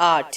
8।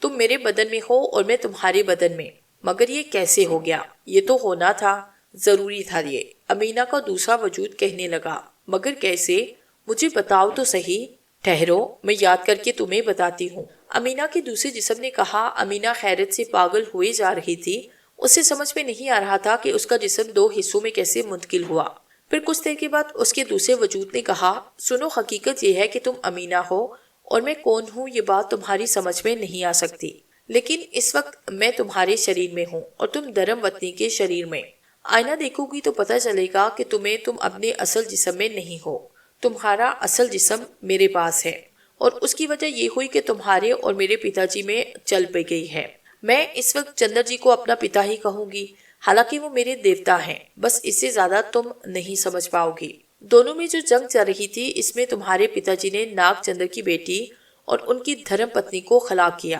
تم میرے بدن میں ہو اور میں تمہارے بدن میں، مگر یہ کیسے ہو گیا؟ یہ تو ہونا تھا، ضروری تھا یہ، امینہ کا دوسرا وجود کہنے لگا۔ مگر کیسے؟ مجھے بتاؤ تو صحیح۔ ٹھہرو، میں یاد کر کے تمہیں بتاتی ہوں۔ امینہ کے دوسرے جسم نے کہا۔ امینہ حیرت سے پاگل ہوئے جا رہی تھی۔ اسے سمجھ میں نہیں آ رہا تھا کہ اس کا جسم دو حصوں میں کیسے منتقل ہوا۔ پھر کچھ دیر کے بعد اس کے دوسرے وجود نے کہا، سنو، حقیقت یہ ہے کہ تم امینہ ہو اور میں کون ہوں یہ بات تمہاری سمجھ میں نہیں آ سکتی، لیکن اس وقت میں تمہارے شریر میں ہوں اور تم دھرم وطنی کے شریر میں۔ آئینہ دیکھو گی تو پتہ چلے گا کہ تم اپنے اصل جسم میں نہیں ہو۔ تمہارا اصل جسم میرے پاس ہے، اور اس کی وجہ یہ ہوئی کہ تمہارے اور میرے پتا جی میں چل پہ گئی ہے۔ میں اس وقت چندر جی کو اپنا پتا ہی کہوں گی، حالانکہ وہ میرے دیوتا ہیں۔ بس اس سے زیادہ تم نہیں سمجھ پاؤ گی۔ دونوں میں جو جنگ چل رہی تھی، اس میں تمہارے پتا جی نے ناگ چندر کی بیٹی اور ان کی دھرم پتنی کو ہلاک کیا۔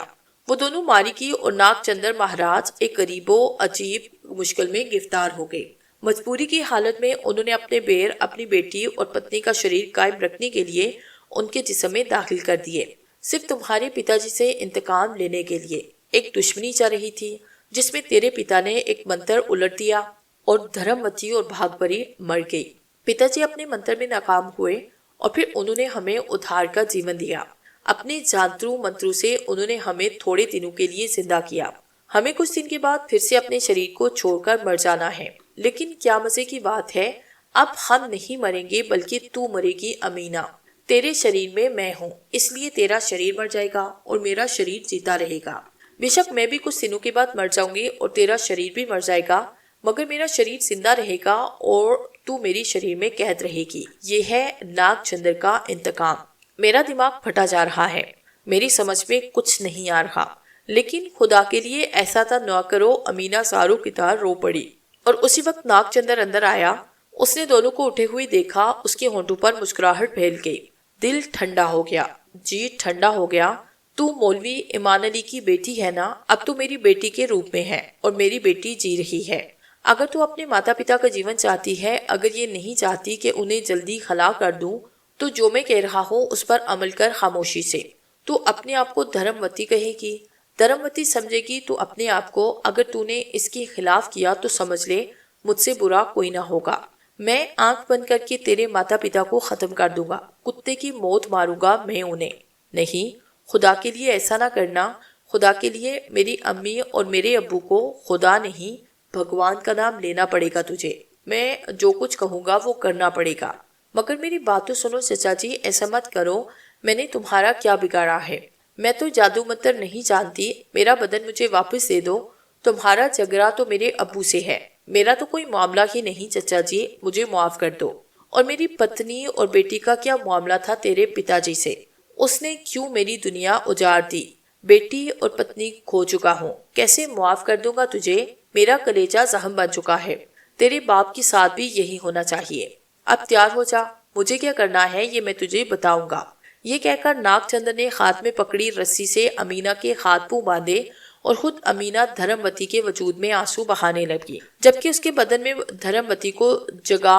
وہ دونوں ماری کی اور ناگ چندر مہاراج ایک غریب و عجیب مشکل میں گرفتار ہو گئے۔ مجبوری کی حالت میں انہوں نے اپنے بیر اپنی بیٹی اور پتنی کا شریر قائم رکھنے کے لیے ان کے جسم میں داخل کر دیے، صرف تمہارے پتا جی سے انتقام لینے کے لیے۔ ایک دشمنی چل رہی تھی جس میں تیرے پتا نے ایک منتر الٹ دیا اور دھرم وتی اور بھاگ بری مر گئی۔ پتا جی اپنے منتر میں ناکام ہوئے اور پھر انہوں نے ہمیں ادھار کا جیون دیا۔ اپنے جانترو منتروں سے انہوں نے ہمیں تھوڑے دنوں کے لیے زندہ کیا۔ ہمیں کچھ دن کے بعد پھر سے اپنے شریر کو چھوڑ کر مر جانا ہے۔ لیکن کیا مزے کی بات ہے، اب ہم نہیں مریں گے بلکہ تو مرے گی امینہ۔ تیرے شریر میں میں ہوں، اس لیے تیرا شریر مر جائے گا اور میرا شریر جیتا رہے گا۔ بے شک میں بھی کچھ دنوں کے بعد مر جاؤں گی اور تیرا شریر بھی مر جائے گا، مگر میرا شریر زندہ رہے گا اور تو میری شریر میں قید رہے گی۔ یہ ہے ناگ چندر کا انتقام۔ میرا دماغ پھٹا جا رہا ہے، میری سمجھ میں کچھ نہیں آ رہا، لیکن خدا کے لیے ایسا تھا نہ کرو۔ امینہ زاروں کی طرح رو پڑی اور اسی وقت ناگ چندر اندر آیا۔ اس نے دونوں کو اٹھے ہوئے دیکھا، اس کے ہونٹوں پر مسکراہٹ پھیل گئی۔ دل ٹھنڈا ہو گیا، جی ٹھنڈا ہو گیا۔ تو مولوی ایمان علی کی بیٹی ہے نا؟ اب تو میری بیٹی کے روپ میں ہے اور میری بیٹی جی رہی ہے۔ اگر تو اپنے ماتا پتا کا جیون چاہتی ہے، اگر یہ نہیں چاہتی کہ انہیں جلدی خلا کر دوں، تو جو میں کہہ رہا ہوں اس پر عمل کر خاموشی سے۔ تو اپنے آپ کو دھرم وتی کہے گی، دھرم وتی سمجھے گی تو اپنے آپ کو۔ اگر تو نے اس کے خلاف کیا تو سمجھ لے مجھ سے برا کوئی نہ ہوگا۔ میں آنکھ بند کر کے تیرے ماتا پتا کو ختم کر دوں گا، کتے کی موت ماروں گا میں انہیں۔ نہیں، خدا کے لیے ایسا نہ کرنا، خدا کے لیے میری امی اور میرے ابو کو خدا نہیں بھگوان کا نام لینا پڑے گا تجھے۔ میں جو کچھ کہوں گا وہ کرنا پڑے گا۔ مگر میری بات تو سنو چچا جی، ایسا مت کرو، میں نے تمہارا کیا بگاڑا ہے؟ میں تو جادو منتر نہیں جانتی، میرا بدن مجھے واپس دے دو۔ تمہارا جھگڑا تو میرے ابو سے ہے، میرا تو کوئی معاملہ ہی نہیں چچا جی، مجھے معاف کر دو۔ اور میری پتنی اور بیٹی کا کیا معاملہ تھا تیرے پتا جی سے؟ اس نے کیوں میری دنیا اجاڑ دی؟ بیٹی اور پتنی کھو چکا ہوں، کیسے معاف کر دوں گا تجھے؟ میرا کلیجہ زخم بن چکا ہے۔ تیرے باپ کی ساتھ بھی یہی ہونا چاہیے۔ اب تیار ہو جا، مجھے کیا کرنا ہے یہ میں تجھے بتاؤں گا۔ یہ کہہ کر ناگ چندر نے ہاتھ میں پکڑی رسی سے امینہ کے ہاتھ پاؤں باندھے اور خود امینہ دھرم وتی کے وجود میں آنسو بہانے لگی، جبکہ اس کے بدن میں دھرم وتی کو جگا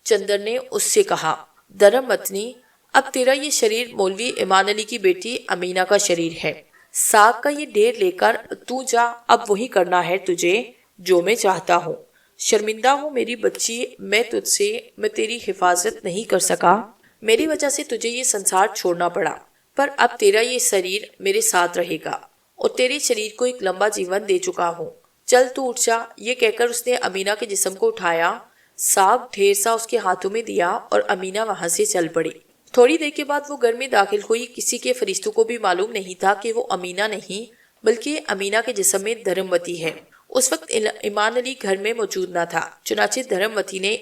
چندر نے اس سے کہا، دھرم وطنی، اب تیرا یہ شریر مولوی ایمان علی کی بیٹی امینہ کا شریر ہے۔ ساگ کا یہ ڈھیر لے کر تو جا، اب وہی کرنا ہے تجھے جو میں چاہتا ہوں۔ شرمندہ ہوں میری بچی، میں تیری حفاظت نہیں کر سکا، میری وجہ سے تجھے یہ سنسار چھوڑنا پڑا، پر اب تیرا یہ شریر میرے ساتھ رہے گا اور تیرے شریر کو ایک لمبا جیون دے چکا ہوں۔ چل تو اٹھ جا۔ یہ کہہ کر اس نے امینہ کے جسم کو اٹھایا، ساگ ڈھیر سا اس کے ہاتھوں میں دیا اور امینہ وہاں سے چل پڑی۔ تھوڑی دیر کے بعد وہ گھر میں داخل ہوئی۔ کسی کے فرشتوں کو بھی معلوم نہیں تھا کہ وہ امینہ نہیں بلکہ امینہ کے جسم میں دھرم وتی ہے۔ اس وقت ایمان علی گھر میں موجود نہ تھا، چنانچہ دھرم وتی نے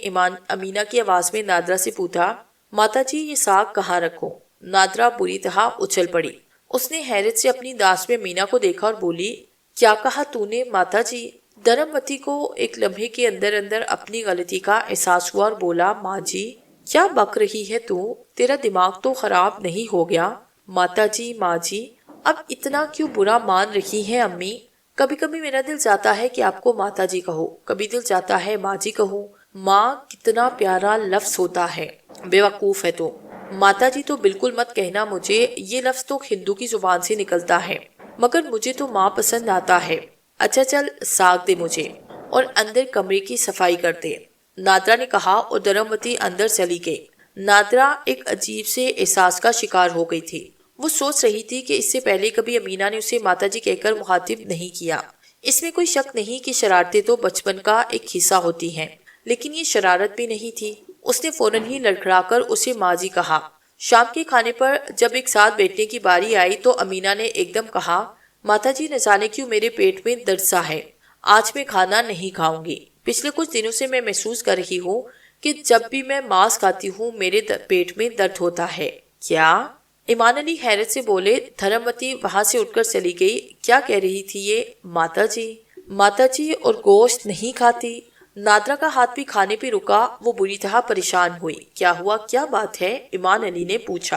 امینہ کی آواز میں نادرا سے پوچھا، ماتا جی یہ ساگ کہاں رکھوں؟ نادرا بری طرح اچھل پڑی۔ اس نے حیرت سے اپنی داس میں امینہ کو دیکھا اور بولی، کیا کہا تو نے ماتا جی؟ دھرم وتی کو ایک لمحے کے اندر اندر اپنی غلطی کا احساس ہوا اور بولا، ماں جی کیا بک رہی ہے تو؟ تیرا دماغ تو خراب نہیں ہو گیا؟ ماتا جی، ماں جی، اب اتنا کیوں برا مان رہی ہیں امی؟ کبھی کبھی میرا دل چاہتا ہے کہ آپ کو ماتا جی کہو، کبھی دل چاہتا ہے ماں جی کہوں۔ ماں کتنا پیارا لفظ ہوتا ہے، بے وقوف ہے تو۔ ماتا جی تو بالکل مت کہنا مجھے، یہ لفظ تو ہندو کی زبان سے نکلتا ہے۔ مگر مجھے تو ماں پسند آتا ہے۔ اچھا چل ساگ دے مجھے اور اندر کمرے کی صفائی کر دے، نادرا نے کہا اور دھرموتی اندر چلی گئی۔ نادرا ایک عجیب سے احساس کا شکار ہو گئی تھی۔ وہ سوچ رہی تھی کہ اس سے پہلے کبھی امینا نے اسے ماتا جی کہہ کر مخاطب نہیں کیا۔ اس میں کوئی شک نہیں کہ شرارتیں تو بچپن کا ایک حصہ ہوتی ہیں، لیکن یہ شرارت بھی نہیں تھی۔ اس نے فوراً ہی لڑکھڑا کر اسے ماں جی کہا۔ شام کے کھانے پر جب ایک ساتھ بیٹھنے کی باری آئی تو امینا نے ایک دم کہا، ماتا جی نہ جانے کیوں میرے پیٹ میں درد سا ہے، آج میں کھانا نہیں کھاؤں گی۔ پچھلے کچھ دنوں سے میں محسوس کر رہی ہوں کہ جب بھی میں ماس کھاتی ہوں میرے پیٹ میں درد ہوتا ہے۔ کیا؟ ایمان علی حیرت سے بولے۔ دھرموتی وہاں سے اٹھ کر چلی گئی۔ کیا کہہ رہی تھی یہ؟ ماتا جی؟ ماتا جی اور گوشت نہیں کھاتی؟ نادرا کا ہاتھ بھی کھانے پہ رکا۔ وہ بری طرح پریشان ہوئی۔ کیا ہوا؟ کیا بات ہے؟ ایمان علی نے پوچھا۔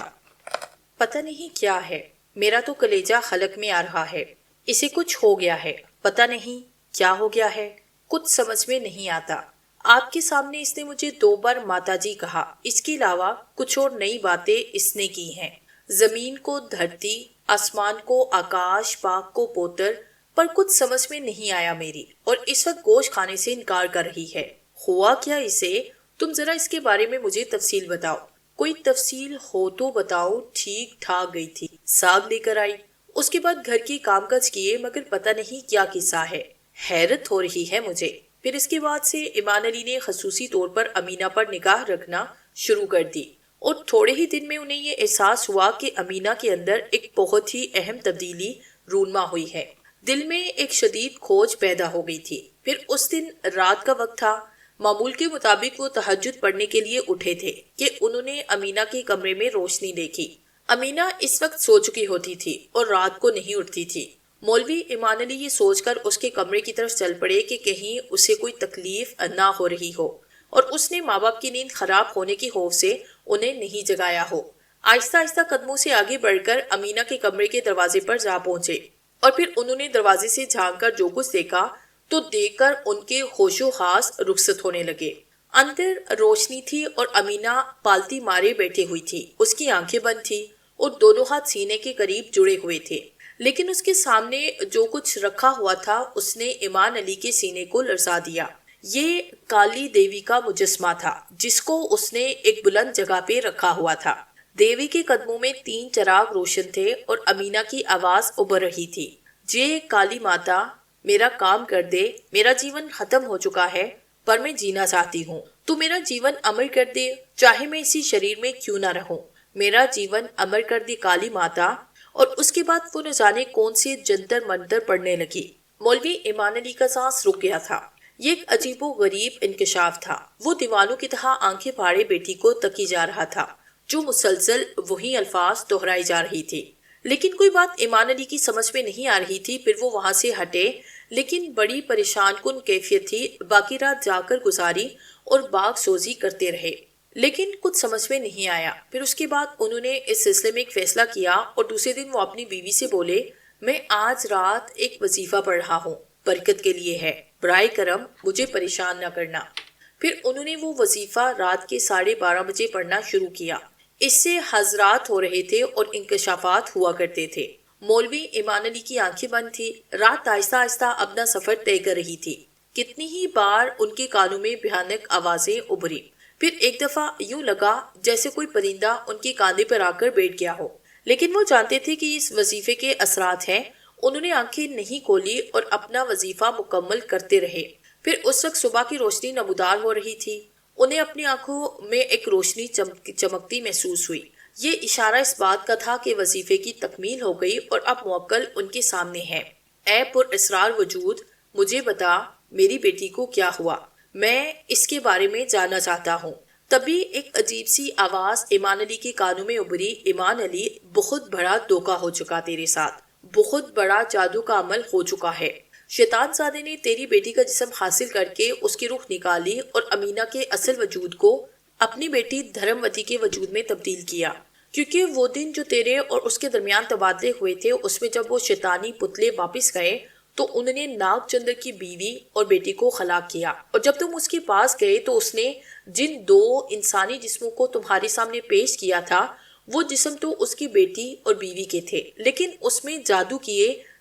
پتہ نہیں کیا ہے، میرا تو کلیجہ حلق میں آ رہا ہے، اسے کچھ ہو گیا ہے۔ پتہ نہیں کیا ہو گیا ہے، کچھ سمجھ میں نہیں آتا۔ آپ کے سامنے اس نے مجھے 2 بار ماتا جی کہا، اس کے علاوہ کچھ اور نئی باتیں اس نے کی ہیں۔ زمین کو دھرتی، آسمان کو آکاش، پاک کو پوتر، پر کچھ سمجھ میں نہیں آیا میری، اور اس وقت گوشت کھانے سے انکار کر رہی ہے۔ ہوا کیا اسے؟ تم ذرا اس کے بارے میں مجھے تفصیل بتاؤ۔ کوئی تفصیل ہو تو بتاؤ۔ ٹھیک ٹھاک گئی تھی، ساگ لے کر آئی، اس کے بعد گھر کے کام کاج کیے، مگر پتہ نہیں کیا قصہ ہے۔ حیرت ہو رہی ہے مجھے۔ پھر اس کے بعد سے ایمان علی نے خصوصی طور پر امینا پر نگاہ رکھنا شروع کر دی، اور تھوڑے ہی دن میں انہیں یہ احساس ہوا کہ امینا کے اندر ایک بہت ہی اہم تبدیلی رونما ہوئی ہے۔ دل میں ایک شدید کھوج پیدا ہو گئی تھی۔ پھر اس دن رات کا وقت تھا، معمول کے مطابق وہ تہجد پڑھنے کے لیے اٹھے تھے کہ انہوں نے امینا کے کمرے میں روشنی دیکھی۔ امینا اس وقت سو چکی ہوتی تھی اور رات کو نہیں اٹھتی تھی۔ مولوی ایمان علی یہ سوچ کر اس کے کمرے کی طرف چل پڑے کہ کہیں اسے کوئی تکلیف نہ ہو رہی ہو، اور اس نے ماں باپ کی نیند خراب ہونے کی خوف سے انہیں نہیں جگایا ہو۔ آہستہ آہستہ قدموں سے آگے بڑھ کر امینا کے کمرے کے دروازے پر جا پہنچے، اور پھر انہوں نے دروازے سے جھانک کر جو کچھ دیکھا تو دیکھ کر ان کے ہوش و حواس رخصت ہونے لگے۔ اندر روشنی تھی اور امینا پالتی مارے بیٹھی ہوئی تھی۔ اس کی آنکھیں بند تھی اور دونوں ہاتھ سینے کے قریب جڑے ہوئے تھے، لیکن اس کے سامنے جو کچھ رکھا ہوا تھا اس نے ایمان علی کے سینے کو لرزا دیا۔ یہ کالی دیوی کا مجسمہ تھا جس کو اس نے ایک بلند جگہ پہ رکھا ہوا تھا۔ دیوی کے قدموں میں 3 چراغ روشن تھے اور امینا کی آواز ابھر رہی تھی، جے کالی ماتا میرا کام کر دے، میرا جیون ختم ہو چکا ہے پر میں جینا چاہتی ہوں، تو میرا جیون امر کر دے، چاہے میں اسی شریر میں کیوں نہ رہوں، میرا جیون امر کر دے کالی ماتا۔ اور اس کے بعد وہ نہ جانے کون سے جنتر منتر پڑھنے لگی۔ مولوی ایمان علی کا سانس رک گیا تھا۔ یہ ایک عجیب و غریب انکشاف تھا۔ وہ دیوانوں کی طرح آنکھیں پھاڑے بیٹی کو تکی جا رہا تھا جو مسلسل وہی الفاظ دہرائی جا رہی تھی، لیکن کوئی بات ایمان علی کی سمجھ میں نہیں آ رہی تھی۔ پھر وہ وہاں سے ہٹے، لیکن بڑی پریشان کن کیفیت تھی۔ باقی رات جا کر گزاری اور باغ سوزی کرتے رہے، لیکن کچھ سمجھ میں نہیں آیا۔ پھر اس کے بعد انہوں نے اس سلسلے میں ایک فیصلہ کیا، اور دوسرے دن وہ اپنی بیوی سے بولے، میں آج رات ایک وظیفہ پڑھ رہا ہوں، برکت کے لیے ہے، برائے کرم مجھے پریشان نہ کرنا۔ پھر انہوں نے وہ وظیفہ رات کے 12:30 بجے پڑھنا شروع کیا۔ اس سے حضرات ہو رہے تھے اور انکشافات ہوا کرتے تھے۔ مولوی ایمان علی کی آنکھیں بند تھی۔ رات آہستہ آہستہ اپنا سفر طے کر رہی تھی۔ کتنی ہی بار ان کے کانوں میں بھیانک آوازیں ابھری۔ پھر ایک دفعہ یوں لگا جیسے کوئی پرندہ ان کے کاندھے پر آ کر بیٹھ گیا ہو، لیکن وہ جانتے تھے کہ اس وظیفے کے اثرات ہیں۔ انہوں نے آنکھیں نہیں کھولی اور اپنا وظیفہ مکمل کرتے رہے۔ پھر اس وقت صبح کی روشنی نمودار ہو رہی تھی۔ انہیں اپنی آنکھوں میں ایک روشنی چمکتی محسوس ہوئی۔ یہ اشارہ اس بات کا تھا کہ وظیفے کی تکمیل ہو گئی اور اب موکل ان کے سامنے ہے۔ اے پر اسرار وجود، مجھے بتا میری بیٹی کو کیا ہوا، میں اس کے بارے میں جاننا چاہتا ہوں۔ تبھی ایک عجیب سی آواز ایمان علی کے کانوں میں ابھری، ایمان علی، بہت بڑا دھوکہ ہو چکا تیرے ساتھ، بہت بڑا جادو کا عمل ہو چکا ہے۔ شیطان زادے نے تیری بیٹی کا جسم حاصل کر کے اس کی روح نکالی اور امینا کے اصل وجود کو اپنی بیٹی دھرموتی کے وجود میں تبدیل کیا، کیونکہ وہ دن جو تیرے اور اس کے درمیان تبادلے ہوئے تھے اس میں جب وہ شیطانی پتلے واپس گئے تو انہوں نے ناگ چندر کی بیوی اور بیٹی کو خلاق کیا، اور جب تم اس کے پاس گئے تو اس نے جن 2 انسانی جسموں کو تمہارے سامنے پیش کیا تھا وہ جسم تو اس کی بیٹی اور بیوی کے تھے، لیکن اس میں جادو کیے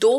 2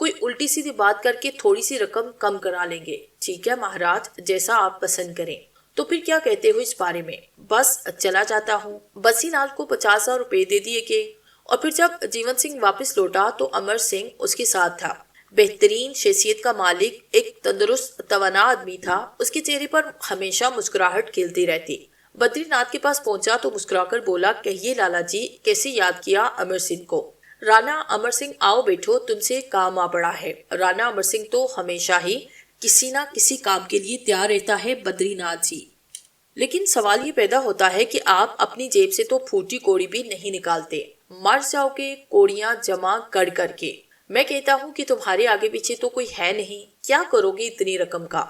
کوئی الٹی سیدھی بات کر کے تھوڑی سی رقم کم کرا لیں گے۔ ٹھیک ہے مہاراج، جیسا آپ پسند کریں۔ تو پھر کیا کہتے ہو اس بارے میں؟ بس چلا جاتا ہوں۔ بسی لال کو 50,000 روپے دے دیے گئے اور پھر جب جیون سنگھ واپس لوٹا تو امر سنگھ اس کے ساتھ تھا۔ بہترین شخصیت کا مالک ایک تندرست توانا آدمی تھا۔ اس کے چہرے پر ہمیشہ مسکراہٹ کھیلتی رہتی۔ بدری ناتھ کے پاس پہنچا تو مسکرا کر بولا، کہیے لالا جی، کیسے یاد کیا امر سنگھ کو؟ رانا امر سنگھ، آؤ بیٹھو، تم سے کام آ پڑا ہے۔ رانا امر سنگھ تو ہمیشہ ہی کسی نہ کسی کام کے لیے تیار رہتا ہے بدری ناتھ جی، لیکن سوال یہ پیدا ہوتا ہے کہ آپ اپنی جیب سے تو پھوٹی کوڑی بھی نہیں نکالتے، مر جاؤ گے کوڑیاں جمع کر کر کے۔ میں کہتا ہوں کہ تمہارے آگے پیچھے تو کوئی ہے نہیں، کیا کرو گے اتنی رقم کا؟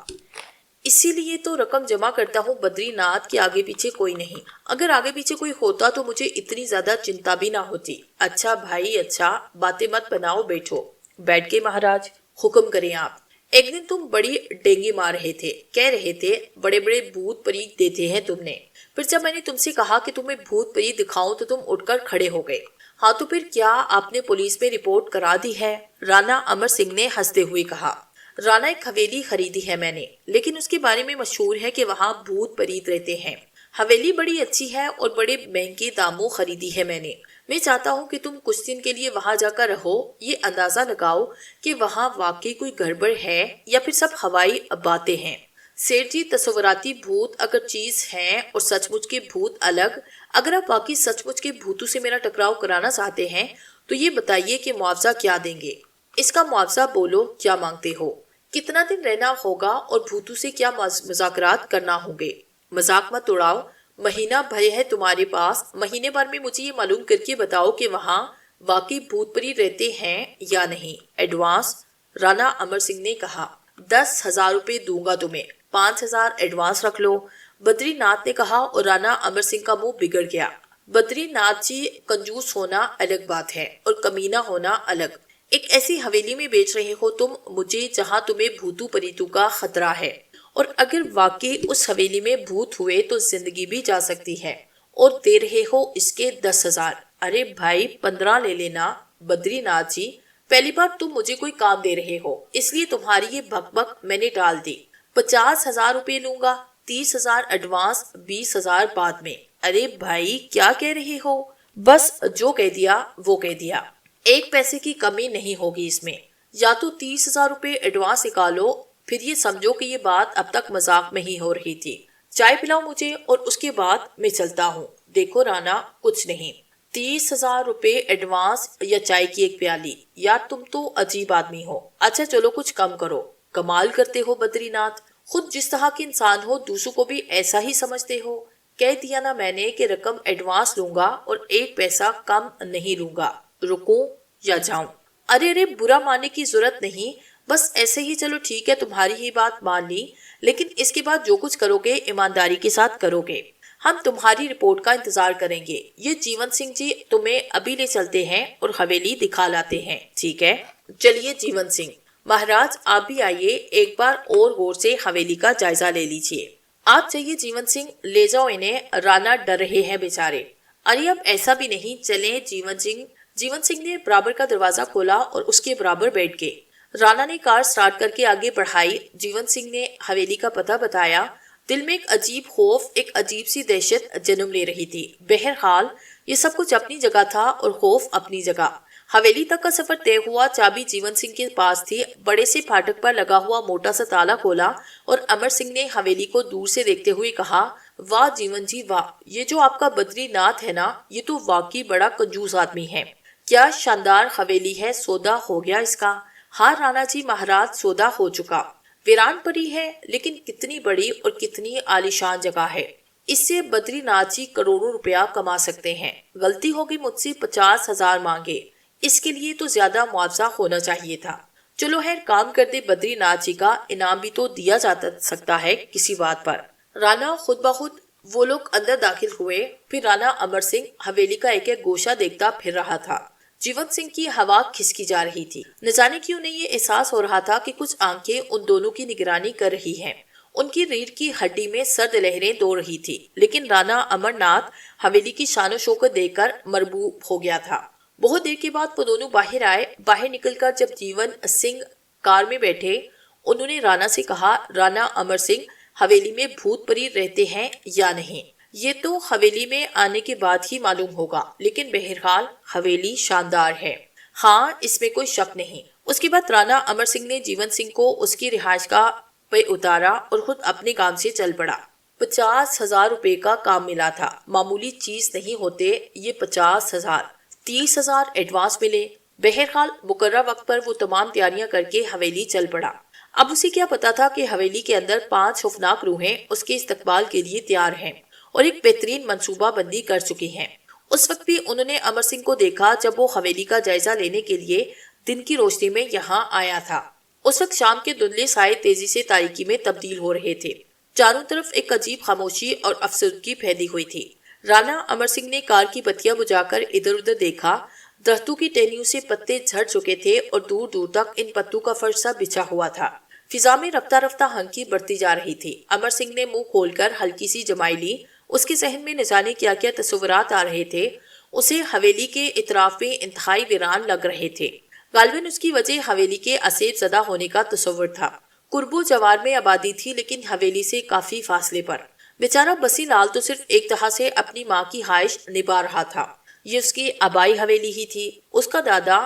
اسی لیے تو رقم جمع کرتا ہوں بدری ناتھ کے آگے پیچھے کوئی نہیں۔ اگر آگے پیچھے کوئی ہوتا تو مجھے اتنی زیادہ چنتا بھی نہ ہوتی۔ اچھا بھائی اچھا، باتیں مت بناؤ، بیٹھو۔ بیٹھ کے مہاراج، حکم کریں آپ۔ ایک دن تم بڑی ڈینگی مار رہے تھے، کہہ رہے تھے بڑے بڑے بھوت پریت دیتے ہیں تم نے۔ پھر جب میں نے تم سے کہا کہ تمہیں بھوت پریت دکھاؤں تو تم اٹھ کر کھڑے ہو گئے۔ ہاں تو پھر کیا آپ نے پولیس میں رپورٹ کرا دی ہے؟ رانا امر سنگھ نے ہنستے ہوئے کہا۔ رانا، ایک حویلی خریدی ہے میں نے، لیکن اس کے بارے میں مشہور ہے کہ وہاں بھوت پریت رہتے ہیں۔ حویلی بڑی اچھی ہے اور بڑے مہنگے داموں خریدی ہے میں نے۔ میں چاہتا ہوں کہ تم کچھ دن کے لیے وہاں جا کر رہو، یہ اندازہ لگاؤ کہ وہاں واقعی کوئی گڑبڑ ہے یا پھر سب ہوائی باتیں ہیں۔ سیٹھ جی، تصوراتی بھوت اگر چیز ہیں اور سچ مچ کے بھوت الگ، اگر آپ واقعی سچ مچ کے بھوتوں سے میرا ٹکراؤ کرانا چاہتے ہیں تو یہ بتائیے کہ معاوضہ کیا دیں گے؟ اس کا معاوضہ بولو، کیا مانگتے ہو؟ کتنا دن رہنا ہوگا اور بھوتوں سے کیا مذاکرات کرنا ہوں گے؟ مذاق مت اڑاؤ، مہینہ بھر ہے تمہارے پاس، مہینے بھر میں مجھے یہ معلوم کر کے بتاؤ کہ وہاں واقعی بھوت پری رہتے ہیں یا نہیں۔ ایڈوانس؟ رانا امر سنگھ نے کہا۔ 10,000 روپے دوں گا تمہیں، 5,000 ایڈوانس رکھ لو، بدری ناتھ نے کہا اور رانا امر سنگھ کا منہ بگڑ گیا۔ بدری ناتھ جی، کنجوس ہونا الگ بات ہے اور کمینہ ہونا الگ۔ ایک ایسی حویلی میں بیچ رہے ہو تم مجھے جہاں تمہیں بھوتو پریتو کا خطرہ ہے، اور اگر واقعی اس حویلی میں بھوت ہوئے تو زندگی بھی جا سکتی ہے، اور دے رہے ہو اس کے 10,000۔ ارے بھائی 15 لے لینا۔ بدری ناتھ جی، پہلی بار تم مجھے کوئی کام دے رہے ہو، اس لیے تمہاری یہ بھک بھک میں نے ڈال دی۔ 50,000 روپے لوں گا، 30,000 ایڈوانس، 20,000 بعد میں۔ ارے بھائی کیا کہہ رہے ہو؟ بس جو کہہ دیا وہ کہہ دیا، ایک پیسے کی کمی نہیں ہوگی اس میں۔ یا تو 30,000 روپے ایڈوانس نکالو، پھر یہ سمجھو کہ یہ بات اب تک مذاق میں ہی ہو رہی تھی۔ چائے پلاؤ مجھے اور اس کے بعد میں چلتا ہوں۔ دیکھو رانا، کچھ نہیں، 30,000 روپے ایڈوانس یا چائے کی ایک پیالی؟ یار تم تو عجیب آدمی ہو۔ اچھا چلو کچھ کم کرو۔ کمال کرتے ہو بدری ناتھ، خود جس طرح کے انسان ہو دوسروں کو بھی ایسا ہی سمجھتے ہو۔ کہہ دیا نا میں نے کہ رقم ایڈوانس لوں گا اور ایک پیسہ کم نہیں لوں گا۔ رکوں یا جاؤں؟ ارے برا ماننے کی ضرورت نہیں، بس ایسے ہی چلو ٹھیک ہے، تمہاری ہی بات مان لی، لیکن اس کے بعد جو کچھ کرو گے ایمانداری کے ساتھ کرو گے۔ ہم تمہاری رپورٹ کا انتظار کریں گے۔ یہ جیون سنگھ جی تمہیں ابھی لے چلتے ہیں اور حویلی دکھا لاتے ہیں، ٹھیک ہے؟ چلیے جیون سنگھ۔ مہاراج آپ بھی آئیے، ایک بار اور غور سے حویلی کا جائزہ لے لیجیے۔ آپ چاہیے جیون سنگھ، لے جاؤ انہیں، رانا ڈر رہے ہیں بیچارے۔ ارے اب ایسا بھی نہیں، چلیں جیون سنگھ۔ جیون سنگھ نے برابر کا دروازہ کھولا اور اس کے برابر بیٹھ گئے۔ رانا نے کار سٹارٹ کر کے آگے بڑھائی۔ جیون سنگھ نے حویلی کا پتہ بتایا۔ دل میں ایک عجیب خوف، ایک عجیب سی دہشت جنم لے رہی تھی۔ بہرحال یہ سب کچھ اپنی جگہ تھا اور خوف اپنی جگہ۔ حویلی تک کا سفر طے ہوا، چابی جیون سنگھ کے پاس تھی۔ بڑے سے پھاٹک پر لگا ہوا موٹا سا تالا کھولا اور امر سنگھ نے حویلی کو دور سے دیکھتے ہوئے کہا، واہ جیون جی واہ، یہ جو آپ کا بدری ناتھ ہے نا، یہ تو واقعی بڑا کنجوس آدمی ہے۔ کیا شاندار حویلی ہے، سودا ہو گیا اس کا؟ ہاں رانا جی مہاراج، سودا ہو چکا۔ ویران پڑی ہے لیکن کتنی بڑی اور کتنی عالیشان جگہ ہے، اس سے بدری ناتھ جی کروڑوں روپیہ کما سکتے ہیں۔ غلطی ہوگی مجھ سے، 50,000 مانگے، اس کے لیے تو زیادہ معاوضہ ہونا چاہیے تھا۔ چلو خیر کام کرتے بدری ناتھ جی کا انعام بھی تو دیا جا سکتا ہے کسی بات پر۔ رانا خود بخود وہ لوگ اندر داخل ہوئے، پھر رانا امر سنگھ حویلی کا ایک ایک گوشہ دیکھتا پھر رہا تھا۔ جیون سنگھ کی ہوا کھسکی جا رہی تھی۔ نہ جانے کیوں نہیں یہ احساس ہو رہا تھا کہ کچھ آنکھیں ان دونوں کی نگرانی کر رہی ہیں۔ ان کی ریڑھ کی ہڈی میں سرد لہریں دوڑ رہی تھی، لیکن رانا امر ناتھ حویلی کی شان و شوکت دیکھ کر مرعوب ہو گیا تھا۔ بہت دیر کے بعد وہ دونوں باہر آئے۔ باہر نکل کر جب جیون سنگھ کار میں بیٹھے، انہوں نے رانا سے کہا، رانا امر سنگھ، حویلی میں بھوت پری رہتے ہیں یا نہیں یہ تو حویلی میں آنے کے بعد ہی معلوم ہوگا، لیکن بہرحال حویلی شاندار ہے۔ ہاں، اس میں کوئی شک نہیں۔ اس کے بعد رانا امر سنگھ نے جیون سنگھ کو اس کی رہائش گاہ پہ اتارا اور خود اپنے کام سے چل پڑا۔ 50,000 روپے کا کام ملا تھا، معمولی چیز نہیں ہوتے یہ 50,000۔ 30,000 ایڈوانس ملے۔ بہرحال مقررہ وقت پر وہ تمام تیاریاں کر کے حویلی چل پڑا۔ اب اسے کیا پتا تھا کہ حویلی کے اندر 5 خوفناک روحیں اس کے استقبال کے لیے تیار ہیں اور ایک بہترین منصوبہ بندی کر چکی ہیں۔ اس وقت بھی انہوں نے امر سنگھ کو دیکھا جب وہ حویلی کا جائزہ لینے کے لیے دن کی روشنی میں یہاں آیا تھا۔ اس وقت شام کے دھندلے سائے تیزی سے تاریکی میں تبدیل ہو رہے تھے۔ چاروں طرف ایک عجیب خاموشی اور افسردگی پھیلی ہوئی تھی۔ رانا امر سنگھ نے کار کی بتیاں بجھا کر ادھر ادھر دیکھا۔ درختوں کی ٹہنیوں سے پتے جھڑ چکے تھے اور دور دور تک ان پتوں کا فرش سا بچھا ہوا تھا۔ فضا میں رفتہ رفتہ ہنکی بڑھتی جا رہی تھی۔ امر سنگھ نے منہ کھول کر ہلکی سی جمائی لی۔ اس کے ذہن میں نہ جانے کیا کیا تصورات آ رہے تھے۔ اسے حویلی کے اطراف میں انتہائی ویران لگ رہے تھے۔ غالباً اس کی وجہ حویلی کے اسیب زدہ ہونے کا تصور تھا۔ قرب و جوار میں آبادی تھی لیکن حویلی سے کافی فاصلے پر۔ بیچارہ بسی لال تو صرف ایک طرح سے اپنی ماں کی خواہش نبھا رہا تھا۔ یہ اس کی آبائی حویلی ہی تھی۔ اس کا دادا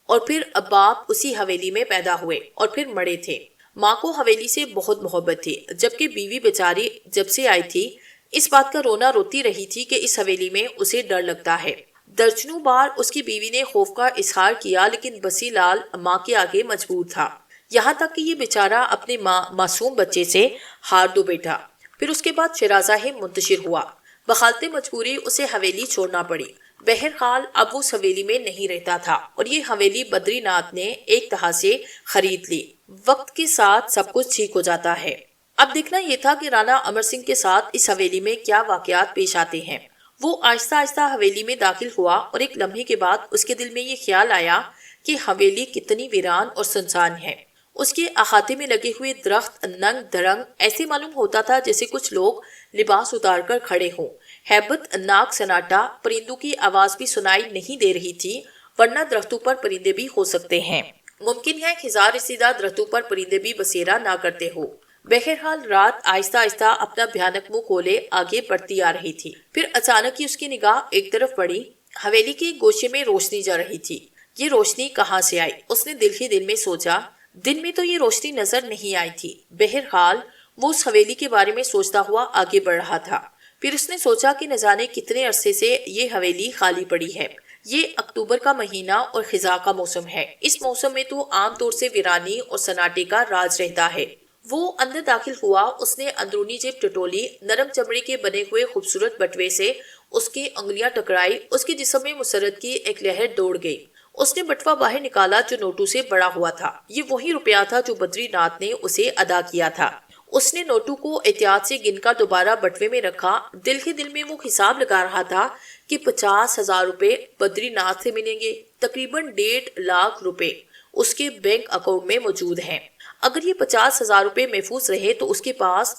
اور پھر باپ اسی حویلی میں پیدا ہوئے اور پھر مڑے تھے۔ ماں کو حویلی سے بہت محبت تھی، جبکہ بیوی بیچاری جب سے آئی تھی اس بات کا رونا روتی رہی تھی کہ اس حویلی میں اسے ڈر لگتا ہے۔ درجنوں بار اس کی بیوی نے خوف کا اظہار کیا لیکن بسی لال ماں کے آگے مجبور تھا، یہاں تک کہ یہ بیچارہ اپنے معصوم بچے سے ہار دو بیٹھا۔ پھر اس کے بعد شیرازہ منتشر ہوا۔ بحالت مجبوری اسے حویلی چھوڑنا پڑی۔ بہرحال اب وہ اس حویلی میں نہیں رہتا تھا اور یہ حویلی بدری ناتھ نے ایک طرح سے خرید لی۔ وقت کے ساتھ سب کچھ ٹھیک ہو جاتا ہے۔ اب دیکھنا یہ تھا کہ رانا امر سنگھ کے ساتھ اس حویلی میں کیا واقعات پیش آتے ہیں۔ وہ آہستہ آہستہ حویلی میں داخل ہوا اور ایک لمحے کے بعد اس کے دل میں یہ خیال آیا کہ حویلی کتنی ویران اور سنسان ہے۔ اس کے احاطے میں لگے ہوئے درخت ننگ درنگ ایسے معلوم ہوتا تھا جیسے کچھ لوگ لباس اتار کر کھڑے ہوں۔ ہیبت ناک سناٹا، پرندوں کی آواز بھی سنائی نہیں دے رہی تھی، ورنہ درختوں پر پرندے بھی ہو سکتے ہیں۔ ممکن ہے ہزار رسیدہ درختوں پر پرندے بھی بسیرا نہ کرتے ہو۔ بہرحال رات آہستہ آہستہ اپنا بھیانک منہ کھولے آگے بڑھتی آ رہی تھی۔ پھر اچانک ہی اس کی نگاہ ایک طرف پڑی۔ حویلی کے گوشے میں روشنی جا رہی تھی۔ یہ روشنی کہاں سے آئی؟ اس نے دل ہی دل میں سوچا۔ دن میں تو یہ روشنی نظر نہیں آئی تھی۔ بہرحال وہ اس حویلی کے بارے میں سوچتا ہوا آگے بڑھ رہا تھا۔ پھر اس نے سوچا کہ نہ جانے کتنے عرصے سے یہ حویلی خالی پڑی ہے۔ یہ اکتوبر کا مہینہ اور خزاں کا موسم ہے۔ اس موسم میں تو عام طور سے ویرانی اور سناٹے کا راج رہتا ہے۔ وہ اندر داخل ہوا۔ اس نے اندرونی جیب ٹٹولی۔ نرم چمڑے کے بنے ہوئے خوبصورت بٹوے سے اس کی انگلیاں ٹکرائی۔ اس کے جسم میں مسرت کی ایک لہر دوڑ گئی۔ اس نے بٹوا باہر نکالا جو نوٹوں سے بڑا ہوا تھا۔ یہ وہی روپیہ تھا جو بدری ناتھ نے اسے ادا کیا تھا۔ اس نے نوٹوں کو احتیاط سے گن کر دوبارہ بٹوے میں رکھا۔ دل ہی دل میں وہ حساب لگا رہا تھا کہ 50,000 روپے بدری ناتھ سے ملیں گے۔ تقریباً 1.5 لاکھ روپے اس کے بینک اکاؤنٹ میں موجود ہیں۔ اگر یہ 50,000 روپے محفوظ رہے تو اس کے پاس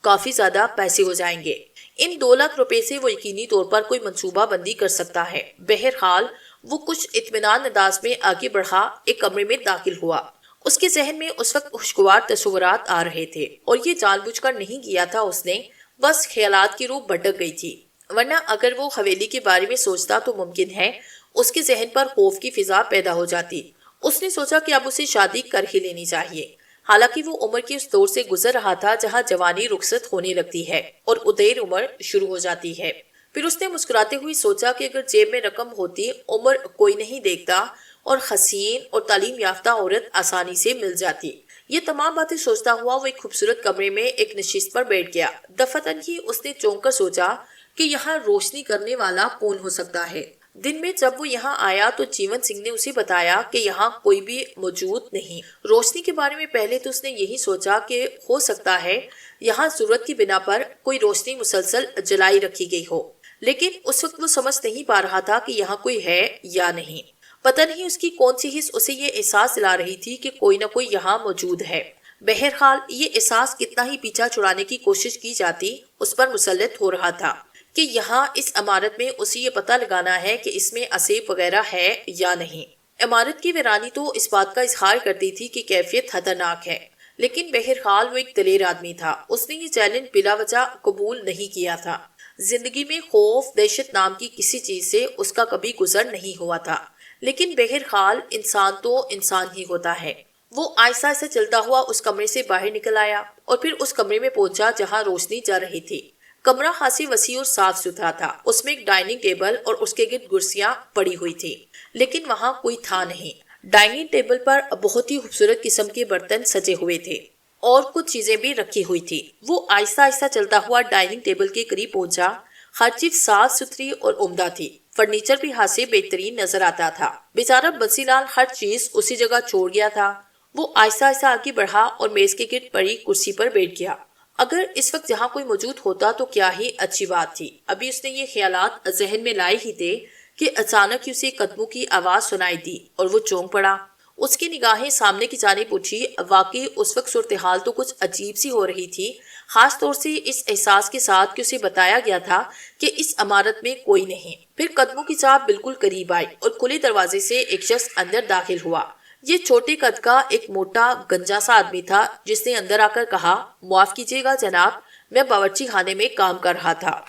کافی زیادہ پیسے ہو جائیں گے۔ ان 2 لاکھ روپے سے وہ یقینی طور پر کوئی منصوبہ بندی کر سکتا ہے۔ بہرحال وہ کچھ اطمینان انداز میں آگے بڑھا، ایک کمرے میں داخل ہوا۔ اس کے ذہن میں اس وقت خوشگوار تصورات آ رہے تھے اور یہ جان بوجھ کر نہیں کیا تھا اس نے، بس خیالات کی روح بھٹک گئی تھی۔ ورنہ اگر وہ حویلی کے بارے میں سوچتا تو ممکن ہے اس کے ذہن پر خوف کی فضا پیدا ہو جاتی۔ اس نے سوچا کہ اب اسے شادی کر ہی لینی چاہیے۔ حالانکہ وہ عمر کے اس دور سے گزر رہا تھا جہاں جوانی رخصت ہونے لگتی ہے اور ادیر عمر شروع ہو جاتی ہے۔ پھر اس نے مسکراتے ہوئے سوچا کہ اگر جیب میں رقم ہوتی، عمر کوئی نہیں دیکھتا اور حسین اور تعلیم یافتہ عورت آسانی سے مل جاتی۔ یہ تمام باتیں سوچتا ہوا وہ ایک خوبصورت کمرے میں ایک نشست پر بیٹھ گیا۔ دفعتاً ہی اس نے چونک کر سوچا کہ یہاں روشنی کرنے والا کون ہو سکتا ہے۔ دن میں جب وہ یہاں آیا تو جیون سنگھ نے اسے بتایا کہ یہاں کوئی بھی موجود نہیں۔ روشنی کے بارے میں پہلے تو اس نے یہی سوچا کہ ہو سکتا ہے یہاں ضرورت کی بنا پر کوئی روشنی مسلسل جلائی رکھی گئی ہو، لیکن اس وقت وہ سمجھ نہیں پا رہا تھا کہ یہاں کوئی ہے یا نہیں۔ پتہ نہیں اس کی کون سی حس اسے یہ احساس دلا رہی تھی کہ کوئی نہ کوئی یہاں موجود ہے۔ بہرحال یہ احساس کتنا ہی پیچھا چھڑانے کی کوشش کی جاتی اس پر مسلط ہو رہا تھا۔ کہ یہاں اس عمارت میں اسے یہ پتہ لگانا ہے کہ اس میں اسیب وغیرہ ہے یا نہیں۔ عمارت کی ویرانی تو اس بات کا اظہار کرتی تھی کہ کیفیت خطرناک ہے، لیکن بہرحال وہ ایک دلیر آدمی تھا۔ اس نے یہ چیلنج بلا وجہ قبول نہیں کیا تھا۔ زندگی میں خوف، دہشت نام کی کسی چیز سے اس کا کبھی گزر نہیں ہوا تھا، لیکن بہرحال انسان تو انسان ہی ہوتا ہے۔ وہ آہستہ آہستہ چلتا ہوا اس کمرے سے باہر نکل آیا اور پھر اس کمرے میں پہنچا جہاں روشنی جا رہی تھی۔ کمرہ خاصی وسیع اور صاف ستھرا تھا۔ اس میں ایک ڈائننگ ٹیبل اور اس کے گرد کرسیاں پڑی ہوئی تھی، لیکن وہاں کوئی تھا نہیں۔ ڈائننگ ٹیبل پر بہت ہی خوبصورت قسم کے برتن سجے ہوئے تھے اور کچھ چیزیں بھی رکھی ہوئی تھی۔ وہ آہستہ آہستہ چلتا ہوا ڈائننگ ٹیبل کے قریب پہنچا۔ ہر چیز صاف ستھری اور عمدہ تھی۔ فرنیچر بھی ہاتھ سے بہترین نظر آتا تھا۔ بیچارہ بنسی لال ہر چیز اسی جگہ چھوڑ گیا تھا۔ وہ آہستہ آہستہ آگے بڑھا اور میز کے گرد پڑی کرسی پر بیٹھ گیا۔ اگر اس وقت یہاں کوئی موجود ہوتا تو کیا ہی اچھی بات تھی۔ ابھی اس نے یہ خیالات ذہن میں لائے ہی تھے کہ اچانک ہی اسے قدموں کی آواز سنائی دی اور وہ چونک پڑا۔ اس کی نگاہیں سامنے کی جانب اٹھی۔ واقعی اس وقت صورتحال تو کچھ عجیب سی ہو رہی تھی، خاص طور سے اس احساس کے ساتھ کہ اسے بتایا گیا تھا کہ اس عمارت میں کوئی نہیں۔ پھر قدموں کی چاپ بالکل قریب آئی اور کھلے دروازے سے ایک شخص اندر داخل ہوا۔ یہ چھوٹے قد کا ایک موٹا گنجا سا آدمی تھا جس نے اندر آ کر کہا، معاف کیجیے گا جناب، میں باورچی خانے میں کام کر رہا تھا۔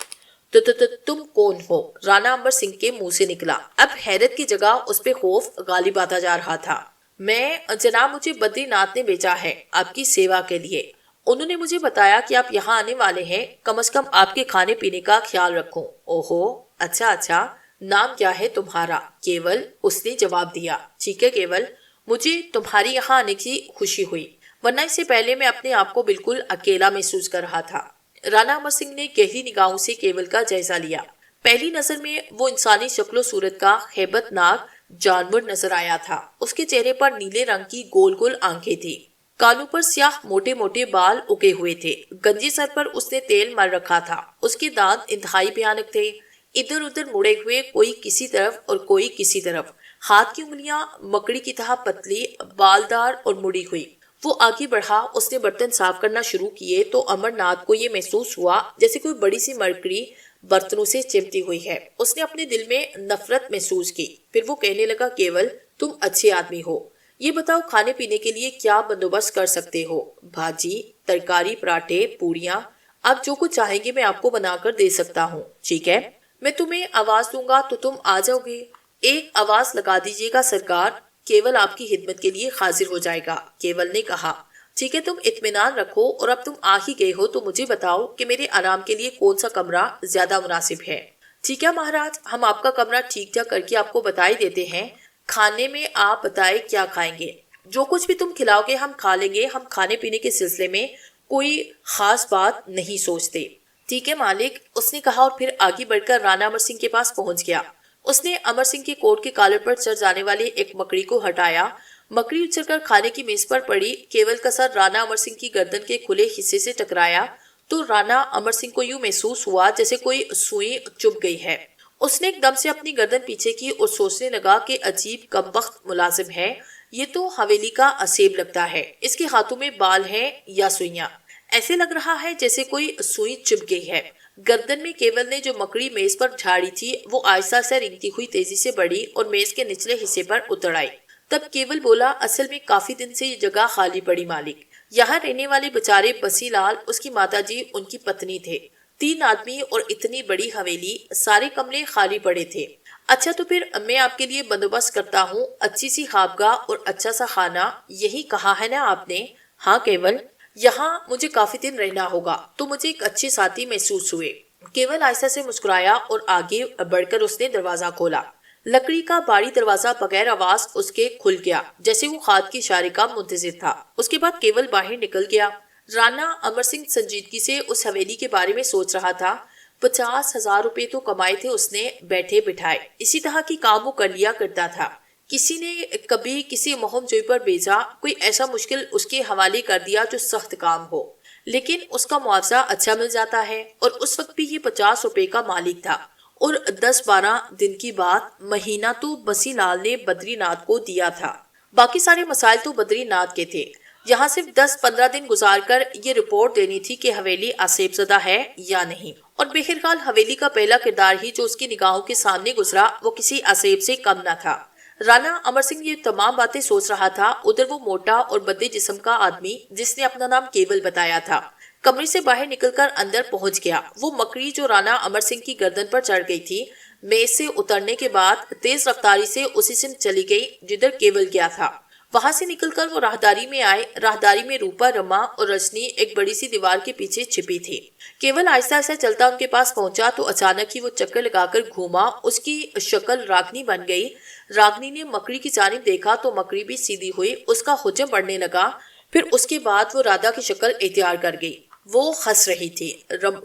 تم کون ہو؟ رانا امبر سنگھ کے منہ سے نکلا۔ اب حیرت کی جگہ اس پہ خوف غالب آتا جا رہا تھا۔ میں جناب، مجھے بدری ناتھ نے بھیجا ہے آپ کی سیوا کے لیے۔ انہوں نے مجھے بتایا کہ آپ یہاں آنے والے ہیں، کم از کم آپ کے کھانے پینے کا خیال رکھوں۔ اوہو، اچھا، نام کیا ہے تمہارا؟ کیول، اس نے جواب دیا۔ ٹھیک ہے کیول، مجھے تمہاری یہاں آنے کی خوشی ہوئی، ورنہ اس سے پہلے میں اپنے آپ کو بالکل اکیلا محسوس کر رہا تھا۔ رانا امر سنگھ نے گہری نگاہوں سے کیول کا جائزہ لیا۔ پہلی نظر میں وہ انسانی شکل و صورت کا ہیبت ناک جانور نظر آیا تھا۔ اس کے چہرے پر نیلے رنگ کی گول گول آنکھیں تھی، کانوں پر سیاہ موٹے موٹے بال اگے ہوئے تھے، گنجی سر پر اس نے تیل مل رکھا تھا۔ اس کے دانت انتہائی بھیانک تھے، ادھر ادھر مڑے ہوئے، کوئی کسی طرف اور کوئی کسی طرف۔ ہاتھ کی انگلیاں مکڑی کی طرح پتلی، بالدار اور مڑی ہوئی۔ وہ آگے بڑھا، اس نے برتن صاف کرنا شروع کیے تو امر ناتھ کو یہ محسوس ہوا جیسے کوئی بڑی سی مکڑی برتنوں سے چمٹی ہوئی ہے۔ اس نے اپنے دل میں نفرت محسوس کی۔ پھر وہ کہنے لگا، کیول، تم اچھے آدمی ہو، یہ بتاؤ کھانے پینے کے لیے کیا بندوبست کر سکتے ہو؟ بھاجی، ترکاری، پراٹھے، پوریاں، آپ جو کچھ چاہیں گے میں آپ کو بنا کر دے سکتا ہوں۔ ٹھیک ہے، میں تمہیں آواز دوں گا تو تم آ جاؤ گے؟ ایک آواز لگا دیجیے گا سرکار، کیول آپ کی خدمت کے لیے حاضر ہو جائے گا۔ کیول نے کہا، ٹھیک ہے، تم اطمینان رکھو، اور اب تم آ ہی گئے ہو تو مجھے بتاؤ کہ میرے آرام کے لیے کون سا کمرہ زیادہ مناسب ہے۔ ٹھیک ہے مہاراج، ہم آپ کا کمرہ ٹھیک ٹھاک کر کے آپ کو بتا ہی دیتے ہیں۔ کھانے میں آپ بتائے کیا کھائیں گے؟ جو کچھ بھی تم کھلاؤ گے ہم کھا لیں گے۔ ہم کھانے پینے کے سلسلے میں کوئی خاص بات نہیں سوچتے۔ ٹھیک ہے مالک، اس نے کہا، اور پھر آگے بڑھ کر رانا امر سنگھ کے پاس پہنچ گیا۔ اس نے امر سنگھ کے کوٹ کے کالر پر چڑھ جانے والی ایک مکڑی کو ہٹایا۔ مکڑی اچھل کر کھانے کی میز پر پڑی۔ کیول کا سر رانا امر سنگھ کی گردن کے کھلے حصے سے ٹکرایا تو رانا امر سنگھ کو یوں محسوس ہوا جیسے کوئی سوئی چبھ گئی ہے۔ اس نے ایک دم سے اپنی گردن پیچھے کی اور سوچنے لگا کہ عجیب کمبخت ملازم ہے، یہ تو حویلی کا اسیب لگتا ہے۔ اس کے ہاتھوں میں بال ہیں یا سوئیاں؟ ایسے لگ رہا ہے جیسے کوئی سوئی چبھ گئی ہے۔ گردن میں کیول نے جو مکڑی میز پر جھاڑی تھی وہ آہستہ سے رنگتی ہوئی تیزی سے بڑھی اور میز کے نچلے حصے پر اتر آئی۔ تب کیول بولا، اصل میں کافی دن سے یہ جگہ خالی پڑی مالک۔ یہاں رہنے والے بیچارے بنسی لال، اس کی ماتا جی، ان کی پتنی تھے، 3 آدمی اور اتنی بڑی حویلی، سارے کمرے خالی پڑے تھے۔ اچھا تو پھر میں آپ کے لیے بندوبست کرتا ہوں، اچھی سی خوابگاہ اور اچھا سا کھانا، یہی کہا ہے نا آپ نے؟ ہاں کیول، یہاں مجھے کافی دن رہنا ہوگا تو مجھے ایک اچھے ساتھی محسوس ہوئے۔ کیول آہستہ سے مسکرایا اور آگے بڑھ کر اس نے دروازہ کھولا۔ لکڑی کا بھاری دروازہ بغیر آواز اس کے کھل گیا، جیسے وہ خاد کی اشارے کا منتظر تھا۔ اس کے بعد کیول باہر نکل گیا۔ رانا امر سنگھ سنجیدگی سے اس حویلی کے بارے میں سوچ رہا تھا۔ 50,000 روپے تو کمائے تھے اس نے بیٹھے بٹھائے، اسی طرح کی کام وہ کر لیا کرتا تھا۔ کسی نے کبھی کسی مہم جوئی پر بھیجا، کوئی ایسا مشکل اس کے حوالے کر دیا جو سخت کام ہو، لیکن اس کا معاوضہ اچھا مل جاتا ہے، اور اس وقت بھی یہ 50 روپے کا مالک تھا۔ اور 10-12 دن کی بات، مہینہ تو بنسی لال نے بدری ناتھ کو دیا تھا، باقی سارے مسائل تو بدری ناتھ کے تھے۔ یہاں صرف 10-15 دن گزار کر یہ رپورٹ دینی تھی کہ حویلی آسیب زدہ ہے یا نہیں، اور بہرحال حویلی کا پہلا کردار ہی جو اس کی نگاہوں کے سامنے گزرا وہ کسی آسیب سے کم نہ تھا۔ رانا امر سنگھ یہ تمام باتیں سوچ رہا تھا، ادھر وہ موٹا اور بدے جسم کا آدمی جس نے اپنا نام کیول بتایا تھا کمرے سے باہر نکل کر اندر پہنچ گیا۔ وہ مکڑی جو رانا امر سنگھ کی گردن پر چڑھ گئی تھی، میز سے اترنے کے بعد تیز رفتاری سے اسی سمت چلی گئی جدھر کیول گیا تھا۔ وہاں سے نکل کر وہ راہداری میں آئے۔ راہداری میں روپا، رما اور رجنی ایک بڑی سی دیوار کے پیچھے چھپی تھی۔ کیول آہستہ آہستہ چلتا ان کے پاس پہنچا تو اچانک ہی وہ چکر لگا کر گھوما، اس کی شکل راگنی بن گئی۔ راگنی نے مکڑی کی جانب دیکھا تو مکڑی بھی سیدھی ہوئی، اس کا حجم بڑھنے لگا، پھر اس کے بعد وہ رادھا کی شکل اختیار کر گئی۔ وہ ہنس رہی تھی۔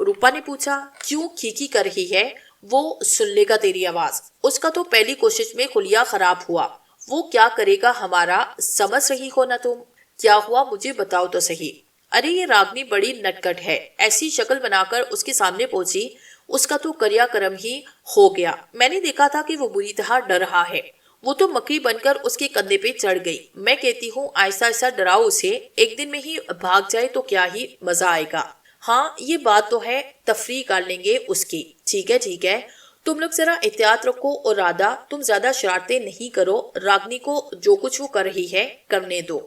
روپا نے پوچھا، کیوں کھیکی کر رہی ہے؟ وہ سن لے گا تیری آواز۔ اس کا تو پہلی کوشش میں خلیہ خراب ہوا، وہ کیا کرے گا ہمارا، سمجھ رہی ہو نا تم؟ کیا ہوا مجھے بتاؤ تو صحیح۔ ارے یہ راگنی بڑی نٹکٹ ہے، ایسی شکل بنا کر اس کے سامنے پہنچی، اس کا تو کریا کرم ہی ہو گیا۔ میں نے دیکھا تھا کہ وہ بری طرح ڈر رہا ہے، وہ تو مکڑی بن کر اس کے کندھے پہ چڑھ گئی۔ میں کہتی ہوں آہستہ آہستہ ڈراؤ اسے، ایک دن میں ہی بھاگ جائے تو کیا ہی مزہ آئے گا۔ ہاں یہ بات تو ہے، تفریح کر لیں گے اس کی۔ ٹھیک ہے ٹھیک ہے، تم لوگ ذرا احتیاط رکھو، اور رادھا تم زیادہ شرارتیں نہیں کرو، راگنی کو جو کچھ وہ کر رہی ہے کرنے دو۔